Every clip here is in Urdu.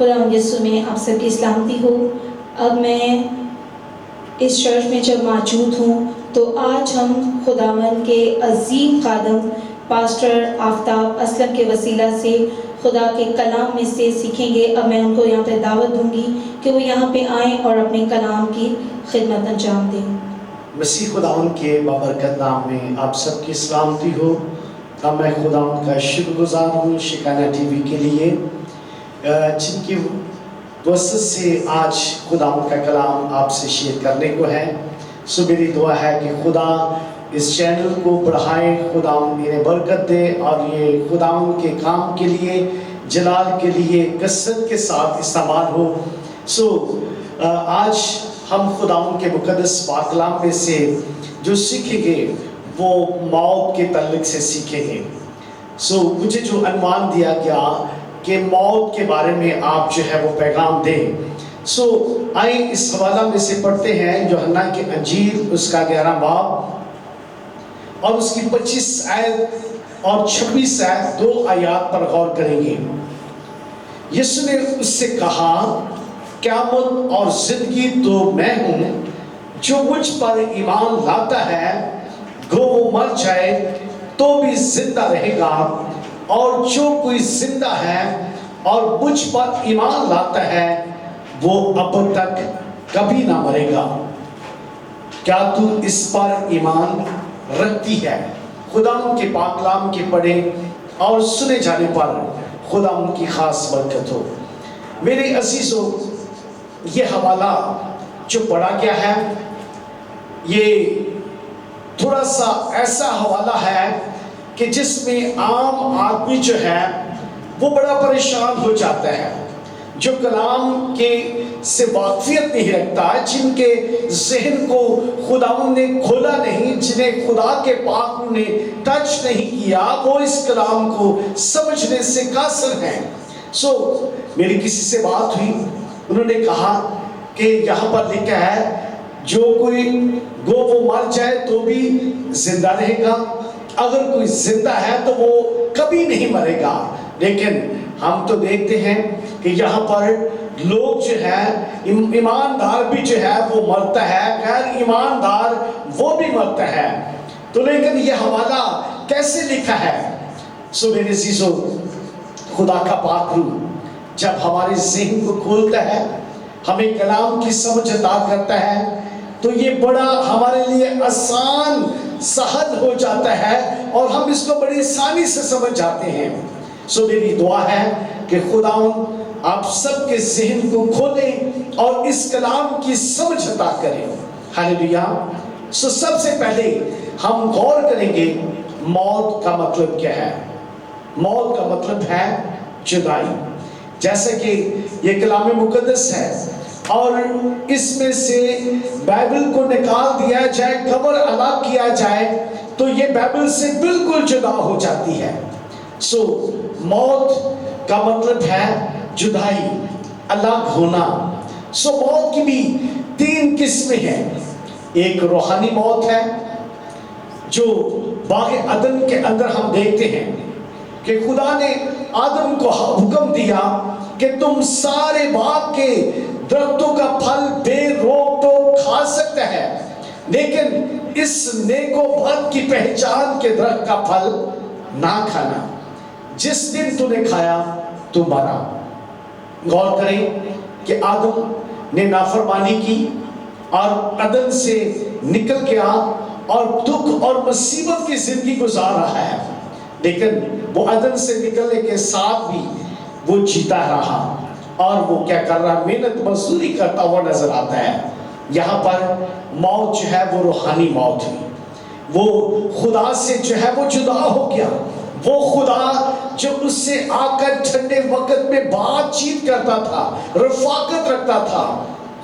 خدا یسوع میں آپ سب کی سلامتی ہو۔ اب میں اس چرچ میں جب موجود ہوں تو آج ہم خداوند کے عظیم خادم پاسٹر آفتاب اسلم کے وسیلہ سے خدا کے کلام میں سے سیکھیں گے۔ اب میں ان کو یہاں پہ دعوت دوں گی کہ وہ یہاں پہ آئیں اور اپنے کلام کی خدمت انجام دیں۔ مسیح خداوند کے بابرکت نام میں آپ سب کی سلامتی ہو۔ اب میں خداوند کا شکر گزار ہوں شکانہ ٹی وی کے لیے جن کی وسط سے آج خداوند کا کلام آپ سے شیئر کرنے کو ہے۔ سو میری دعا ہے کہ خدا اس چینل کو بڑھائے، خداوند انہیں برکت دے اور یہ خداوند کے کام کے لیے، جلال کے لیے کثرت کے ساتھ استعمال ہو۔ سو آج ہم خداوند کے مقدس پاک کلام میں سے جو سیکھیں گے وہ موت کے تعلق سے سیکھیں گے۔ سو مجھے جو عنوان دیا گیا کہ موت کے بارے میں آپ جو ہے وہ پیغام دیں، سو آئیں اس حوالہ میں سے پڑھتے ہیں یوحنا کی انجیل اس کا 11 باب اور اس کی 25 آیت اور 26 آیت، 2 آیات پر غور کریں گے۔ یسوع نے اس سے کہا، قیامت اور زندگی تو میں ہوں، جو مجھ پر ایمان لاتا ہے گو وہ مر جائے تو بھی زندہ رہے گا، اور جو کوئی زندہ ہے اور مجھ پر ایمان لاتا ہے وہ اب تک کبھی نہ مرے گا۔ کیا تو اس پر ایمان رکھتی ہے؟ خدا ان کے پاک کلام کے پڑھے اور سنے جانے پر خدا ان کی خاص برکت ہو۔ میرے عزیزو، یہ حوالہ جو پڑھا گیا ہے یہ تھوڑا سا ایسا حوالہ ہے کہ جس میں عام آدمی جو ہے وہ بڑا پریشان ہو جاتا ہے، جو کلام کے سے واقفیت نہیں رکھتا، جن کے ذہن کو خداوند نے کھولا نہیں، جنہیں خدا کے پاک نے ٹچ نہیں کیا، وہ اس کلام کو سمجھنے سے قاصر ہیں۔ سو میری کسی سے بات ہوئی، انہوں نے کہا کہ یہاں پر لکھا ہے جو کوئی گو وہ مر جائے تو بھی زندہ رہے گا، اگر کوئی زندہ ہے تو وہ کبھی نہیں مرے گا۔ لیکن ہم تو دیکھتے ہیں کہ یہاں پر لوگ جو ہے ایماندار بھی جو ہے وہ مرتا ہے، غیر ایماندار وہ بھی مرتا ہے، تو لیکن یہ حوالہ کیسے لکھا ہے؟ سو میرے عزیزو، خدا کا پاک روح جب ہمارے ذہن کو کھولتا ہے، ہمیں کلام کی سمجھ عطا کرتا ہے، تو یہ بڑا ہمارے لیے آسان سہل ہو جاتا ہے اور ہم اس کو بڑی آسانی سے سمجھ جاتے ہیں۔ سو میری دعا ہے کہ خداوند آپ سب کے ذہن کو کھولیں اور اس کلام کی سمجھ عطا کریں۔ ہاللیلویا۔ سو سب سے پہلے ہم غور کریں گے موت کا مطلب کیا ہے۔ موت کا مطلب ہے جدائی، جیسے کہ یہ کلام مقدس ہے اور اس میں سے بائبل کو نکال دیا جائے، قبر الگ کیا جائے تو یہ بائبل سے بالکل جدا ہو جاتی ہے۔ سو موت کا مطلب ہے جدائی، الگ ہونا۔ سو موت کی بھی 3 قسمیں ہیں۔ ایک روحانی موت ہے جو باغ عدن کے اندر ہم دیکھتے ہیں کہ خدا نے آدم کو حکم دیا کہ تم سارے باغ کے درختوں کا پھل بے روک ٹوک کھا سکتا ہے، لیکن اس نیک و بد کی پہچان کے درخت کا پھل نہ کھانا، جس دن تو نے کھایا تو مرا۔ غور کریں کہ آدم نے نافرمانی کی اور عدن سے نکل گیا اور دکھ اور مصیبت کی زندگی گزار رہا ہے، لیکن وہ عدن سے نکلنے کے ساتھ بھی وہ جیتا رہا اور وہ کیا کر رہا، محنت مزدوری کرتا ہوا نظر آتا ہے۔ یہاں پر موت جو ہے وہ روحانی موت ہوئی، وہ خدا سے جو ہے وہ جدا ہو گیا۔ وہ خدا جو اس سے آ کر ٹھنڈے وقت میں بات چیت کرتا تھا، رفاقت رکھتا تھا،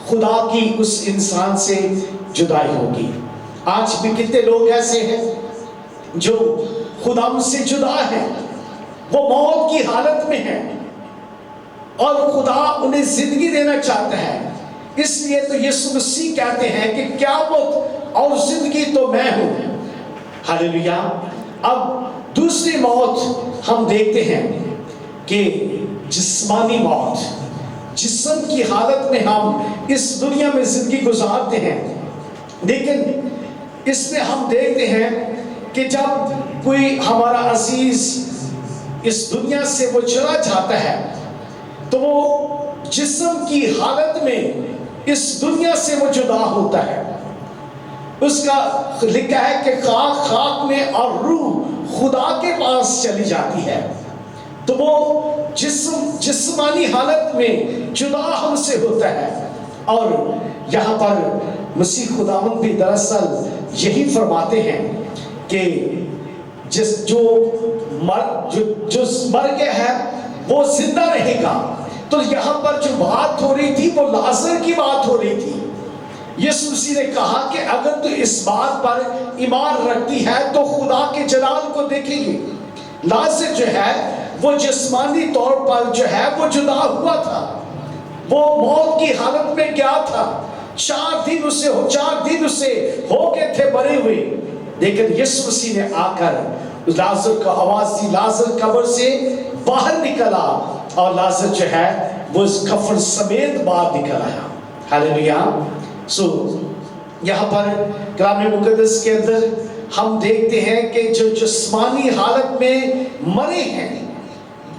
خدا کی اس انسان سے جدائی ہوگی۔ آج بھی کتنے لوگ ایسے ہیں جو خدا سے جدا ہیں، وہ موت کی حالت میں ہیں اور خدا انہیں زندگی دینا چاہتا ہے۔ اس لیے تو یسوع مسیح کہتے ہیں کہ قیامت اور زندگی تو میں ہوں۔ ہاللیلویا۔ اب دوسری موت ہم دیکھتے ہیں کہ جسمانی موت، جسم کی حالت میں ہم اس دنیا میں زندگی گزارتے ہیں، لیکن اس میں ہم دیکھتے ہیں کہ جب کوئی ہمارا عزیز اس دنیا سے وہ چلا جاتا ہے تو وہ جسم کی حالت میں اس دنیا سے وہ جدا ہوتا ہے. اس کا لکھا ہے کہ خاک خاک میں اور روح خدا کے پاس چلی جاتی ہے. تو وہ جسمانی حالت میں جدا ہم سے ہوتا ہے. اور یہاں پر مسیح خداوند بھی دراصل یہی فرماتے ہیں کہ جو مر گیا ہے وہ زندہ رہے گا. تو یہاں پر جو بات ہو رہی تھی وہ لازر کی بات ہو رہی تھی. یسوع مسیح نے کہا کہ اگر تو اس بات پر ایمان رکھتی ہے تو خدا کے جلال کو دیکھیں گے. لازر جو ہے وہ جسمانی طور پر جو ہے وہ جدا ہوا تھا، وہ موت کی حالت میں گیا تھا. 4 دن اسے ہو گئے تھے مرے ہوئے. لیکن یسوع مسیح نے آ کر لازر کو آواز دی، لازر قبر سے باہر نکلا اور لازر جو ہے وہ اس کفن سمیت باہر نکل آیا. ہاللیلویا. یہاں پر کلام مقدس کے اندر ہم دیکھتے ہیں کہ جو جسمانی حالت میں مرے ہیں،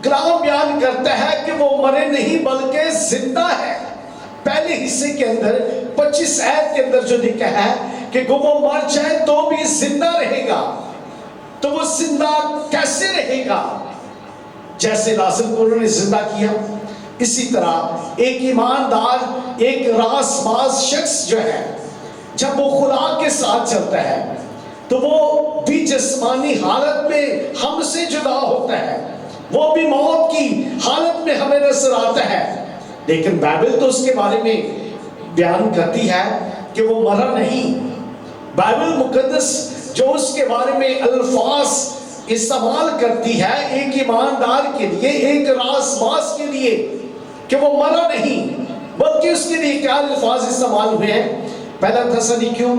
کلام بیان کرتا ہے کہ وہ مرے نہیں بلکہ زندہ ہے. پہلے حصے کے اندر 25 آیت کے اندر جو لکھا ہے کہ وہ مر جائے تو بھی زندہ رہے گا. تو وہ زندہ کیسے رہے گا؟ جیسے لازر کو انہوں نے زندہ کیا، اسی طرح ایک ایماندار، ایک راست باز شخص جو ہے جب وہ خدا کے ساتھ چلتا ہے تو وہ بھی جسمانی حالت میں ہم سے جدا ہوتا ہے، وہ بھی موت کی حالت میں ہمیں نظر آتا ہے. لیکن بائبل تو اس کے بارے میں بیان کرتی ہے کہ وہ مرا نہیں. بائبل مقدس جو اس کے بارے میں الفاظ استعمال کرتی ہے ایک ایماندار کے لیے، ایک راست باز کے لیے، کہ وہ مرا نہیں بلکہ اس کے لیے کیا الفاظ استعمال ہوئے ہیں. پہلا تسالونیکیوں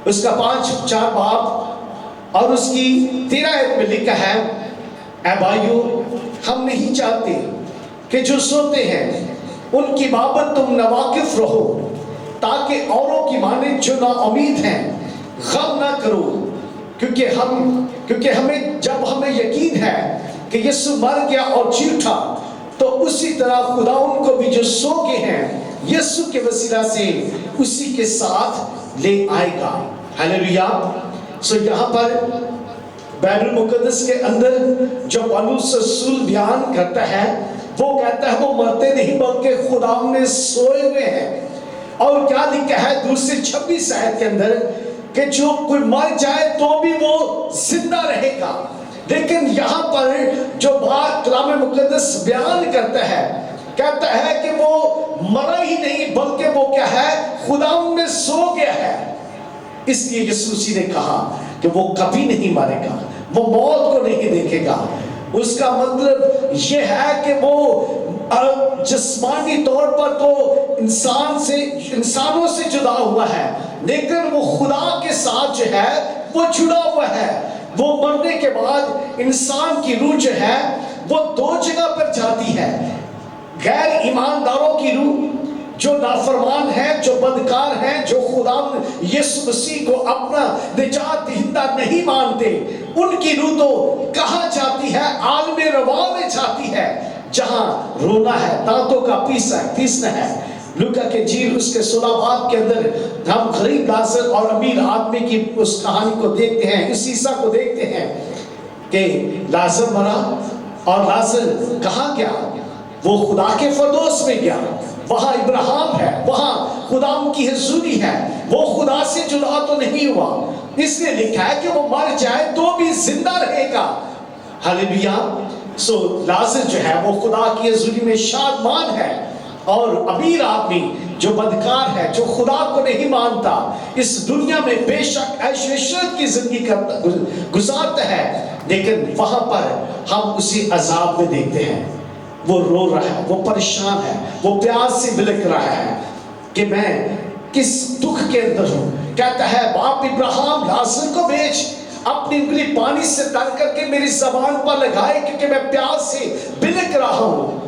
اس کا 5-4 باب اور اس کی 13 آیت میں لکھا ہے، اے بھائیو ہم نہیں چاہتے کہ جو سوتے ہیں ان کی بابت تم ناواقف رہو، تاکہ اوروں کی مانند جو نا امید ہیں غم نہ کرو، کیونکہ ہمیں یقین ہے کہ یسوع مر گیا اور جی اٹھا، تو اسی طرح خدا ان کو بھی جو سو گئے ہیں یسوع کے وسیلہ سے اسی کے ساتھ لے آئے گا. ہاللیلویا. یہاں پر بائبل المقدس کے اندر جو پولس رسول بیان کرتا ہے وہ کہتا ہے وہ مرتے نہیں بلکہ خدا نے سوئے ہوئے ہیں. اور کیا لکھا ہے دوسری 26 آیت کے اندر کہ جو کوئی مر جائے تو بھی وہ زندہ رہے گا. لیکن یہاں پر جو بات کلام مقدس بیان کرتا ہے کہتا ہے کہ وہ مرا ہی نہیں بلکہ وہ کیا ہے خدا میں سو گیا ہے. اس لیے یسوع مسیح نے کہا کہ وہ کبھی نہیں مرے گا، وہ موت کو نہیں دیکھے گا. اس کا مطلب یہ ہے کہ وہ جسمانی طور پر تو انسانوں سے جدا ہوا ہے، لیکن وہ خدا کے ساتھ جو ہے وہ جڑا ہوا ہے. وہ مرنے کے بعد انسان کی روح جو ہے وہ 2 جگہ پر جاتی ہے. غیر ایمانداروں کی روح جو نافرمان ہیں، جو بدکار ہیں، جو خدا یسوع مسیح کو اپنا نجات دہندہ نہیں مانتے، ان کی روح تو کہاں جاتی ہے؟ عالم روا میں جاتی ہے، جہاں رونا ہے، دانتوں کا پیسنا ہے. لوکا کے انجیل اس کے 16 باب کے اندر ہم غریب لازر اور امیر آدمی کی اس کہانی کو دیکھتے ہیں، اس عیسیٰ کو دیکھتے ہیں کہ لازر مرا اور لازر کہاں گیا؟ وہ خدا کے فردوس میں گیا. وہاں ابراہیم ہے، وہاں خدا کی حضوری ہے، وہ خدا سے جدا تو نہیں ہوا. اس نے لکھا ہے کہ وہ مر جائے تو بھی زندہ رہے گا. ہاللیلویا. لازر جو ہے وہ خدا کی حضوری میں شادمان ہے، اور امیر آدمی جو بدکار ہے، جو خدا کو نہیں مانتا، اس دنیا میں بے شک عیش و عشرت کی زندگی گزارتا ہے، لیکن وہاں پر ہم اسی عذاب میں دیکھتے ہیں. وہ رو رہا ہے، وہ پریشان ہے، وہ پیاس سے بلک رہا ہے کہ میں کس دکھ کے اندر ہوں. کہتا ہے باپ ابراہیم لازر کو بھیج، اپنی انگلی پانی سے تر کر کے میری زبان پر لگائے، کیونکہ میں پیاس سے بلک رہا ہوں.